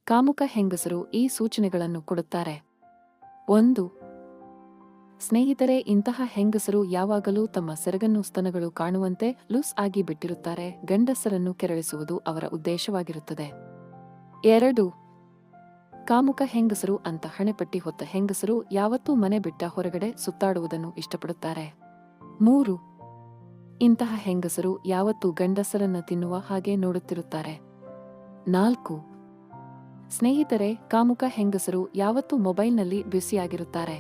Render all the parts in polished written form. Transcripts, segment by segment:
ಕಾಮುಕ ಹೆಂಗಸರು ಈ ಸೂಚನೆಗಳನ್ನು ಕೊಡುತ್ತಾರೆ. 1. ಸ್ನೇಹಿತರೆ, ಇಂತಹ ಹೆಂಗಸರು ಯಾವಾಗಲೂ ತಮ್ಮ ಸೆರಗನ್ನು ಸ್ತನಗಳು ಕಾಣುವಂತೆ ಲೂಸ್ ಆಗಿ ಬಿಟ್ಟಿರುತ್ತಾರೆ. ಗಂಡಸರನ್ನು ಕೆರಳಿಸುವುದು ಅವರ ಉದ್ದೇಶವಾಗಿರುತ್ತದೆ. 2. ಕಾಮುಕ ಹೆಂಗಸರು ಅಂತ ಹಣೆಪಟ್ಟಿ ಹೊತ್ತ ಹೆಂಗಸರು ಯಾವತ್ತೂ ಮನೆ ಬಿಟ್ಟ ಹೊರಗಡೆ ಸುತ್ತಾಡುವುದನ್ನು ಇಷ್ಟಪಡುತ್ತಾರೆ. 3. ಇಂತಹ ಹೆಂಗಸರು ಯಾವತ್ತೂ ಗಂಡಸರನ್ನ ತಿನ್ನುವ ಹಾಗೆ ನೋಡುತ್ತಿರುತ್ತಾರೆ. 4. ಸ್ನೇಹಿತರೆ, ಕಾಮುಕ ಹೆಂಗಸರು ಯಾವತ್ತೂ ಮೊಬೈಲ್ನಲ್ಲಿ ಬ್ಯುಸಿಯಾಗಿರುತ್ತಾರೆ.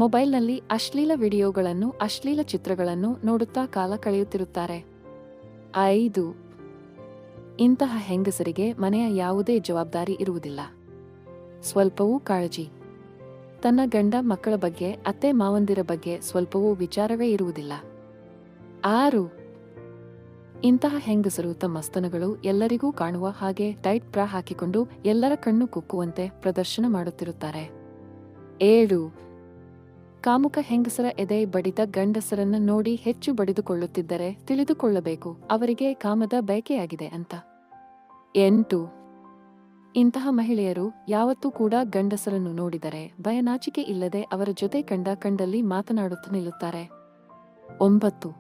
ಮೊಬೈಲ್ನಲ್ಲಿ ಅಶ್ಲೀಲ ವಿಡಿಯೋಗಳನ್ನು, ಅಶ್ಲೀಲ ಚಿತ್ರಗಳನ್ನು ನೋಡುತ್ತಾ ಕಾಲ ಕಳೆಯುತ್ತಿರುತ್ತಾರೆ. 5. ಇಂತಹ ಹೆಂಗಸರಿಗೆ ಮನೆಯ ಯಾವುದೇ ಜವಾಬ್ದಾರಿ ಇರುವುದಿಲ್ಲ. ಸ್ವಲ್ಪವೂ ಕಾಳಜಿ. ತನ್ನ ಗಂಡ ಮಕ್ಕಳ ಬಗ್ಗೆ, ಅತ್ತೆ ಮಾವಂದಿರ ಬಗ್ಗೆ ಸ್ವಲ್ಪವೂ ವಿಚಾರವೇ ಇರುವುದಿಲ್ಲ. 6. ಇಂತಹ ಹೆಂಗಸರು ತಮ್ಮ ಸ್ತನಗಳು ಎಲ್ಲರಿಗೂ ಕಾಣುವ ಹಾಗೆ ಟೈಟ್ ಬ್ರಾ ಹಾಕಿಕೊಂಡು ಎಲ್ಲರ ಕಣ್ಣು ಕುಕ್ಕುವಂತೆ ಪ್ರದರ್ಶನ ಮಾಡುತ್ತಿರುತ್ತಾರೆ. 7. ಕಾಮುಕ ಹೆಂಗಸರ ಎದೆ ಬಡಿದ ಗಂಡಸರನ್ನ ನೋಡಿ ಹೆಚ್ಚು ಬಡಿದುಕೊಳ್ಳುತ್ತಿದ್ದರೆ ತಿಳಿದುಕೊಳ್ಳಬೇಕು ಅವರಿಗೆ ಕಾಮದ ಬಯಕೆಯಾಗಿದೆ ಅಂತ. 8. ಇಂತಹ ಮಹಿಳೆಯರು ಯಾವತ್ತೂ ಕೂಡ ಗಂಡಸರನ್ನು ನೋಡಿದರೆ ಭಯನಾಚಿಕೆ ಇಲ್ಲದೆ ಅವರ ಜೊತೆ ಕಂಡಲ್ಲಿ ಮಾತನಾಡುತ್ತಾ ನಿಲ್ಲುತ್ತಾರೆ. 9.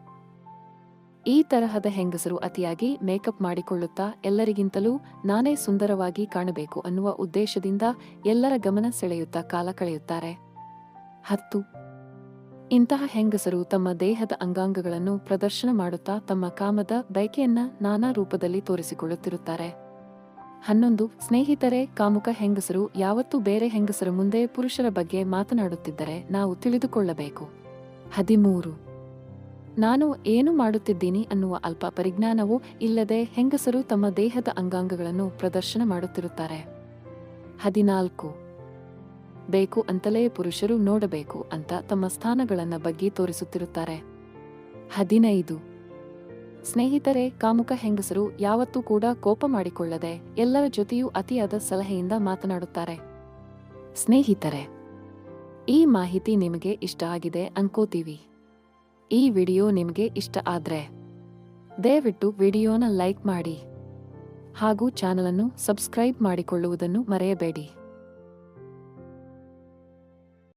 ಈ ತರಹದ ಹೆಂಗಸರು ಅತಿಯಾಗಿ ಮೇಕಪ್ ಮಾಡಿಕೊಳ್ಳುತ್ತಾ ಎಲ್ಲರಿಗಿಂತಲೂ ನಾನೇ ಸುಂದರವಾಗಿ ಕಾಣಬೇಕು ಅನ್ನುವ ಉದ್ದೇಶದಿಂದ ಎಲ್ಲರ ಗಮನ ಸೆಳೆಯುತ್ತಾ ಕಾಲ ಕಳೆಯುತ್ತಾರೆ. 10. ಇಂತಹ ಹೆಂಗಸರು ತಮ್ಮ ದೇಹದ ಅಂಗಾಂಗಗಳನ್ನು ಪ್ರದರ್ಶನ ಮಾಡುತ್ತಾ ತಮ್ಮ ಕಾಮದ ಬಯಕೆಯನ್ನ ನಾನಾ ರೂಪದಲ್ಲಿ ತೋರಿಸಿಕೊಳ್ಳುತ್ತಿರುತ್ತಾರೆ. 11. ಸ್ನೇಹಿತರೆ, ಕಾಮುಕ ಹೆಂಗಸರು ಯಾವತ್ತೂ ಬೇರೆ ಹೆಂಗಸರ ಮುಂದೆ ಪುರುಷರ ಬಗ್ಗೆ ಮಾತನಾಡುತ್ತಿದ್ದರೆ ನಾವು ತಿಳಿದುಕೊಳ್ಳಬೇಕು. 13. ನಾನು ಏನು ಮಾಡುತ್ತಿದ್ದೀನಿ ಅನ್ನುವ ಅಲ್ಪ ಪರಿಜ್ಞಾನವೂ ಇಲ್ಲದೆ ಹೆಂಗಸರು ತಮ್ಮ ದೇಹದ ಅಂಗಾಂಗಗಳನ್ನು ಪ್ರದರ್ಶನ ಮಾಡುತ್ತಿರುತ್ತಾರೆ. 14. ಬೇಕು ಅಂತಲೇ ಪುರುಷರು ನೋಡಬೇಕು ಅಂತ ತಮ್ಮ ಸ್ಥಾನಗಳನ್ನ ಬಗ್ಗೆ ತೋರಿಸುತ್ತಿರುತ್ತಾರೆ. 15. ಸ್ನೇಹಿತರೆ, ಕಾಮುಕ ಹೆಂಗಸರು ಯಾವತ್ತೂ ಕೂಡ ಕೋಪ ಮಾಡಿಕೊಳ್ಳದೆ ಎಲ್ಲರ ಜೊತೆಯೂ ಅತಿಯಾದ ಸಲಹೆಯಿಂದ ಮಾತನಾಡುತ್ತಾರೆ. ಸ್ನೇಹಿತರೆ, ಈ ಮಾಹಿತಿ ನಿಮಗೆ ಇಷ್ಟ ಆಗಿದೆ ಅನ್ಕೋತೀವಿ. ಈ ವಿಡಿಯೋ ನಿಮಗೆ ಇಷ್ಟ ಆದ್ರೆ ದಯವಿಟ್ಟು ವಿಡಿಯೋನ ಲೈಕ್ ಮಾಡಿ ಹಾಗೂ ಚಾನಲನ್ನು ಸಬ್ಸ್ಕ್ರೈಬ್ ಮಾಡಿಕೊಳ್ಳುವುದನ್ನು ಮರೆಯಬೇಡಿ.